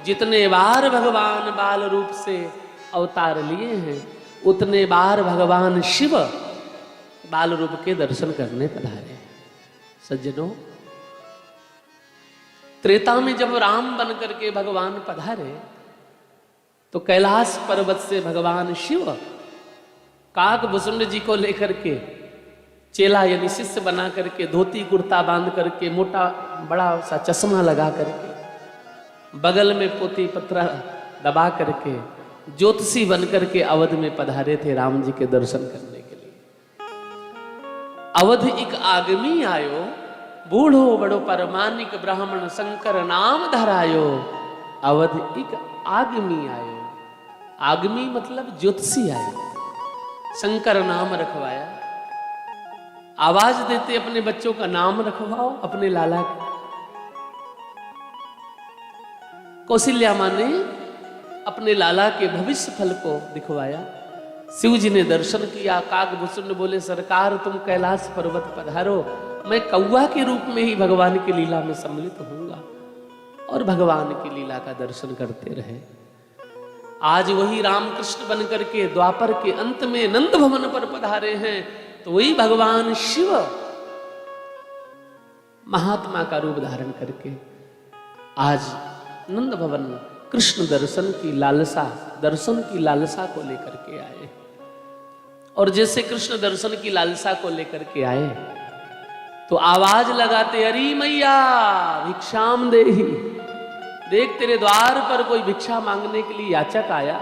जितने बार भगवान बाल रूप से अवतार लिए हैं उतने बार भगवान शिव बाल रूप के दर्शन करने पधारे। सज्जनों, त्रेता में जब राम बन करके भगवान पधारे तो कैलाश पर्वत से भगवान शिव काकभूषुंड जी को लेकर के चेला यानी शिष्य बना करके धोती कुर्ता बांध करके मोटा बड़ा सा चश्मा लगा करके बगल में पोती पत्रा दबा करके ज्योतिषी बन करके अवध में पधारे थे राम जी के दर्शन करने के लिए। अवध एक आगमी आयो, बूढ़ो बड़ो परमानिक ब्राह्मण शंकर नाम धरायो। अवध एक आगमी आयो, आगमी मतलब ज्योतिषी आयो, शंकर नाम रखवाया। आवाज देते अपने बच्चों का नाम रखवाओ अपने लाला का। कौशल्या मां ने अपने लाला के भविष्य फल को दिखवाया। शिव जी ने दर्शन किया। काकभूषुंड बोले, सरकार तुम कैलाश पर्वत पधारो, मैं कौवा के रूप में ही भगवान की लीला में सम्मिलित होऊंगा। और भगवान की लीला का दर्शन करते रहे। आज वही रामकृष्ण बन करके द्वापर के अंत में नंद भवन पर पधारे हैं, तो वही भगवान शिव महात्मा का रूप धारण करके आज नंद भवन कृष्ण दर्शन की लालसा को लेकर के आए। और जैसे कृष्ण दर्शन की लालसा को लेकर के आए तो आवाज लगाते, अरे मैया भिक्षाम देहि। देख तेरे द्वार पर कोई भिक्षा मांगने के लिए याचक आया।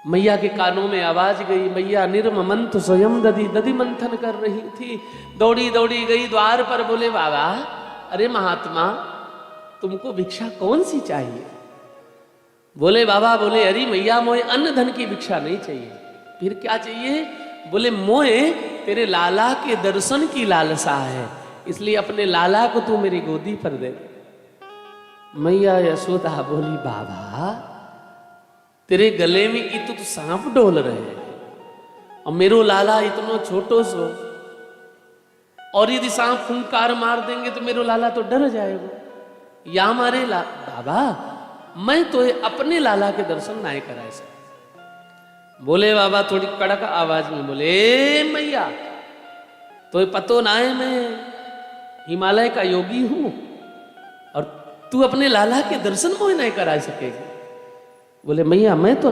मैया के कानों में आवाज गई। मैया निर्ममंथ स्वयं दधि मंथन कर रही थी। दौड़ी दौड़ी गई द्वार पर। बोले, बाबा अरे महात्मा तुमको भिक्षा कौन सी चाहिए? बोले, बाबा बोले, अरे मैया मोए अन्न धन की भिक्षा नहीं चाहिए। फिर क्या चाहिए? बोले, मोए तेरे लाला के दर्शन की लालसा है, इसलिए अपने लाला को तू मेरी गोदी पर दे। मैया यशोदा बोली, बाबा तेरे गले में इतु तो सांप डोल रहे हैं और मेरो लाला इतनो छोटो सो, और यदि सांप फुंकार मार देंगे तो मेरो लाला तो डर जाएगा। या मारे बाबा मैं तो अपने लाला के दर्शन ना कराए सकता। बोले बाबा थोड़ी कड़क आवाज में बोले, मैया तो पतो ना है मैं हिमालय का योगी हूं और तू अपने लाला के दर्शन मोह नहीं करा सकेगी। बोले, मैया मैं तो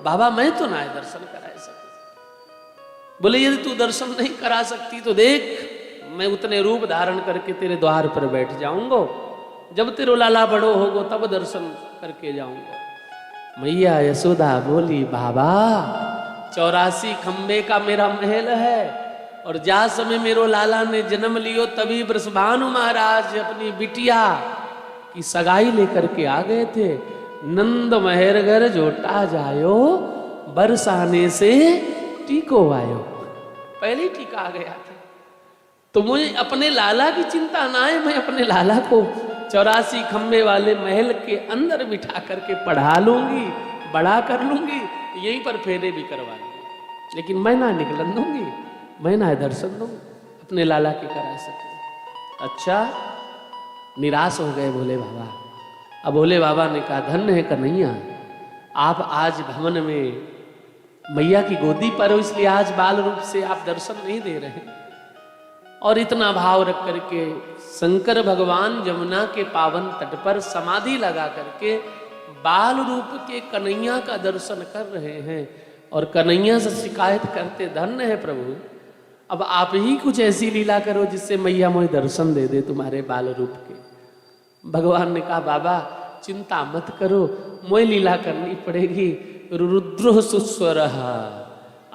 बाबा मैं तो ना दर्शन करा सकती। बोले, यदि तू दर्शन नहीं करा सकती तो देख मैं उतने रूप धारण करके तेरे द्वार पर बैठ जाऊंगा, जब तेरो लाला बड़ो होगो तब दर्शन करके जाऊंगा। मैया यशोदा बोली, बाबा 84 खंबे का मेरा महल है और जा समय मेरो लाला ने जन्म लियो तभी वृषभानु महाराज अपनी बिटिया की सगाई लेकर के आ गए थे। नंद महर घर जोटा जायो, बरसाने से टीको आयो। पहले ही टीका आ गया था। तो मुझे अपने लाला की चिंता ना है, मैं अपने लाला को 84 खंबे वाले महल के अंदर बिठा करके पढ़ा लूंगी, बड़ा कर लूंगी, यहीं पर फेरे भी करवा लूंगी, लेकिन मैं ना निकलन दूंगी, मैं ना दर्शन दूंगी, अपने लाला के करा सकूं। अच्छा, निराश हो गए भोले बाबा। अब भोले बाबा ने कहा, धन्य है कन्हैया, आप आज भवन में मैया की गोदी पर हो, इसलिए आज बाल रूप से आप दर्शन नहीं दे रहे। और इतना भाव रख करके शंकर भगवान यमुना के पावन तट पर समाधि लगा करके बाल रूप के कन्हैया का दर्शन कर रहे हैं। और कन्हैया से शिकायत करते, धन्य है प्रभु, अब आप ही कुछ ऐसी लीला करो जिससे मैया मुझे दर्शन दे दे तुम्हारे बाल रूप के। भगवान ने कहा, बाबा चिंता मत करो, मोह लीला करनी पड़ेगी। रुद्रो सुस्वर,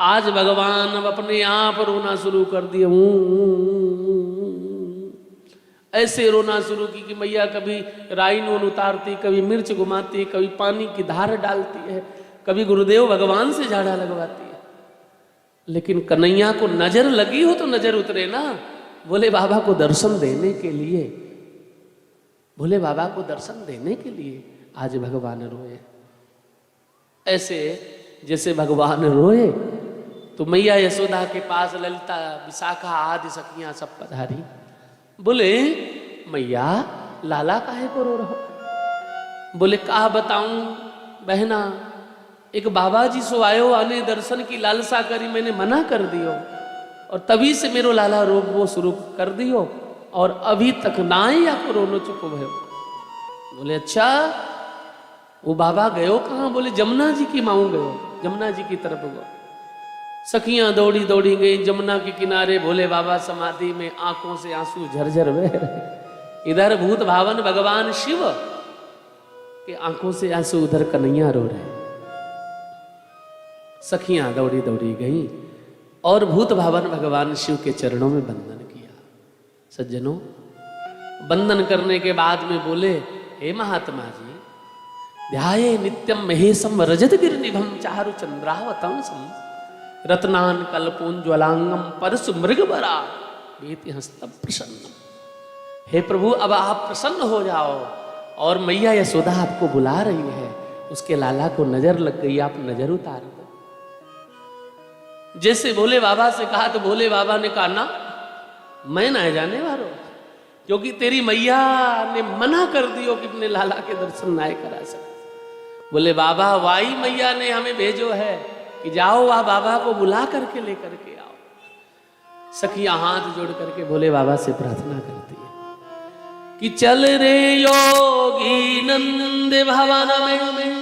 आज भगवान अब अपने आप रोना शुरू कर दिए। ऐसे रोना शुरू की कि मैया कभी राई नून उतारती, कभी मिर्च घुमाती, कभी पानी की धार डालती है, कभी गुरुदेव भगवान से झाड़ा लगवाती है। लेकिन कन्हैया को नजर लगी हो तो नजर उतरे ना। बोले बाबा को दर्शन देने के लिए, भोले बाबा को दर्शन देने के लिए आज भगवान रोए। ऐसे जैसे भगवान रोए तो मैया यशोदा के पास ललिता, विशाखा आदि सखियां सब पधारी। बोले, मैया लाला काहे को रो रहो? बोले कहा बताऊं बहना, एक बाबा जी सो आयो आने दर्शन की लालसा करी, मैंने मना कर दियो और तभी से मेरो लाला रोग वो शुरू कर दियो और अभी तक ना ही आपको रोनो चुको भयो। बोले अच्छा, वो बाबा गयो कहाँ? बोले जमुना जी की माऊ गयो, जमुना जी की तरफ गयो। सखियां दौड़ी दौड़ी गई जमुना के किनारे, भोले बाबा समाधि में, आंखों से आंसू झरझर बह रहे। इधर भूत भावन भगवान शिव के आंखों से आंसू, उधर कन्हैया रो रहे। सखियां दौड़ी दौड़ी गई और भूत भावन भगवान शिव के चरणों में वंदन किया। सज्जनों, वंदन करने के बाद में बोले हे महात्मा जी, ध्याये नित्यम महेशम रजत गिरनिभम चारु चंद्रावतंसम रत्नान कल्पोज्ज्वलांगम परसु मृगवरा वेति हस्तम प्रसन्न। हे प्रभु, अब आप प्रसन्न हो जाओ और मैया यशोदा आपको बुला रही है। उसके लाला को नजर लग गई, आप नजर उतार दो। जैसे भोले बाबा से कहा तो भोले बाबा ने कहा ना, मैं ना जाने वालो, क्योंकि तेरी मैया ने मना कर दियो कि अपने लाला के दर्शन ना करा सके। बोले बाबा, वाई मैया ने हमें भेजो है कि जाओ वह बाबा को बुला करके लेकर के आओ। सखियां हाथ जोड़ करके भोले बाबा से प्रार्थना करती है कि चल रे योगी नंद भवन में,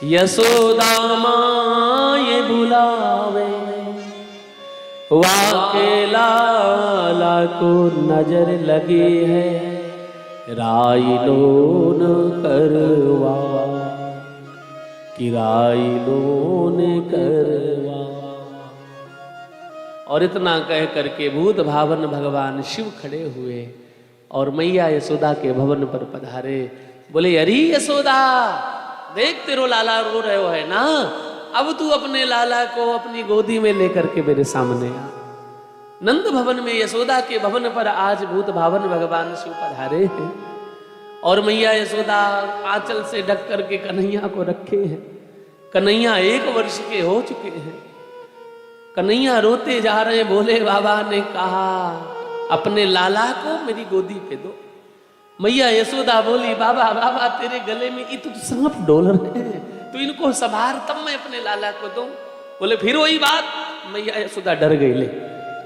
यशोदा माँ ये बुलावे, वाके लाला को नजर लगी है, राइलोन करवा, कि राइलोन करवा। और इतना कह करके भूत भावन भगवान शिव खड़े हुए और मैया यशोदा के भवन पर पधारे। बोले अरे यशोदा, देख तेरो लाला रो रहे हो है ना, अब तू अपने लाला को अपनी गोदी में लेकर के मेरे सामने आ। नंद भवन में यशोदा के भवन पर आज भूत भावन भगवान शिव पधारे हैं और मैया यशोदा आंचल से ढक करके कन्हैया को रखे हैं। कन्हैया 1 वर्ष के हो चुके हैं। कन्हैया रोते जा रहे हैं। भोले बाबा ने कहा अपने लाला को मेरी गोदी पे दो। मैया यशोदा बोली बाबा बाबा तेरे गले में ये तो सांप डोल रहे हैं, तो इनको संभार तब मैं अपने लाला को दूं। बोले फिर वही बात। मैया यशोदा डर गई,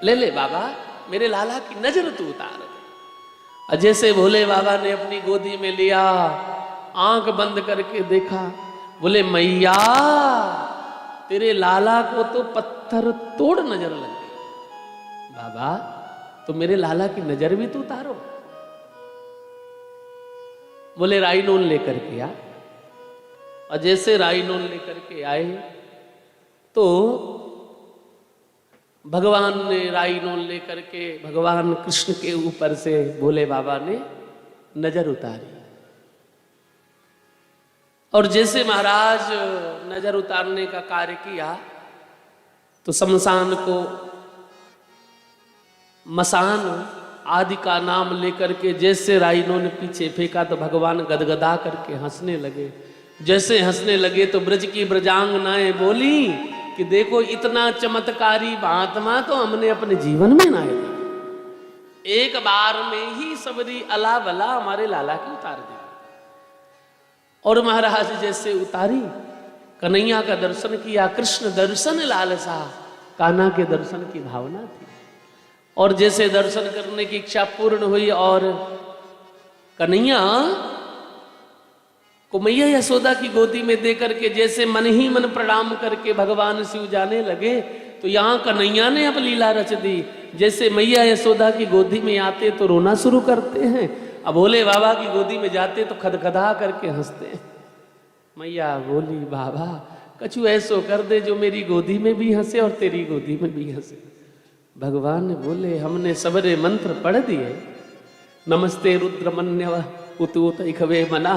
ले ले बाबा मेरे लाला की नजर तू उतार। जैसे भोले बाबा ने अपनी गोदी में लिया, आंख बंद करके देखा, बोले मैया तेरे लाला को तो पत्थर तोड़ नजर लग गई। बाबा तो मेरे लाला की नजर भी तो उतारो। बोले राइनोन लेकर के आ। और जैसे राइनोन लेकर के आए तो भगवान ने राइनोन लेकर के भगवान कृष्ण के ऊपर से भोले बाबा ने नजर उतारी। और जैसे महाराज नजर उतारने का कार्य किया तो शमशान को मसान आदि का नाम लेकर के जैसे राइनों ने पीछे फेंका तो भगवान गदगदा करके हंसने लगे। जैसे हंसने लगे तो ब्रज की ब्रजांगनाएं बोली कि देखो इतना चमत्कारी महात्मा तो हमने अपने जीवन में ना देखा। एक बार में ही सबरी अला बला हमारे लाला की उतार दी। और महाराज जैसे उतारी, कन्हैया का दर्शन किया। कृष्ण दर्शन लालसा, कान्हा के दर्शन की भावना थी। और जैसे दर्शन करने की इच्छा पूर्ण हुई और कन्हैया को मैया यशोदा की गोदी में देकर के जैसे मन ही मन प्रणाम करके भगवान शिव जाने लगे, तो यहाँ कन्हैया ने अब लीला रच दी। जैसे मैया यशोदा की गोदी में आते तो रोना शुरू करते हैं, अब भोले बाबा की गोदी में जाते तो खदखदा करके हंसते हैं। मैया बोली बाबा कछु ऐसो कर दे जो मेरी गोदी में भी हंसे और तेरी गोदी में भी हंसे। भगवान ने बोले हमने सबरे मंत्र पढ़ दिए। नमस्ते रुद्रमन्यव उतूत इखवे मना,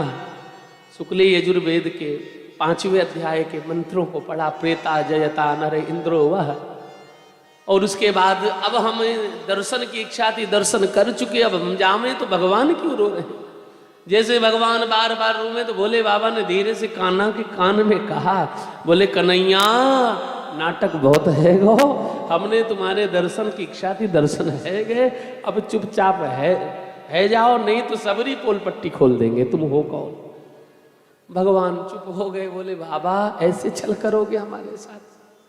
शुक्ल यजुर्वेद के 5वें अध्याय के मंत्रों को पढ़ा। प्रेता जयता नर इंद्रो वह। और उसके बाद अब हमें दर्शन की इच्छा थी, दर्शन कर चुके, अब हम जावे तो भगवान क्यों रो रहे हैं। जैसे भगवान बार बार रोए तो भोले बाबा ने धीरे से कान्हा के कान में कहा, बोले कन्हैया नाटक बहुत है गो, हमने तुम्हारे दर्शन की इच्छा थी, दर्शन है गए, अब चुपचाप है जाओ, नहीं तो सबरी पोल पट्टी खोल देंगे, तुम हो कौन। भगवान चुप हो गए, बोले बाबा ऐसे छल करोगे हमारे साथ।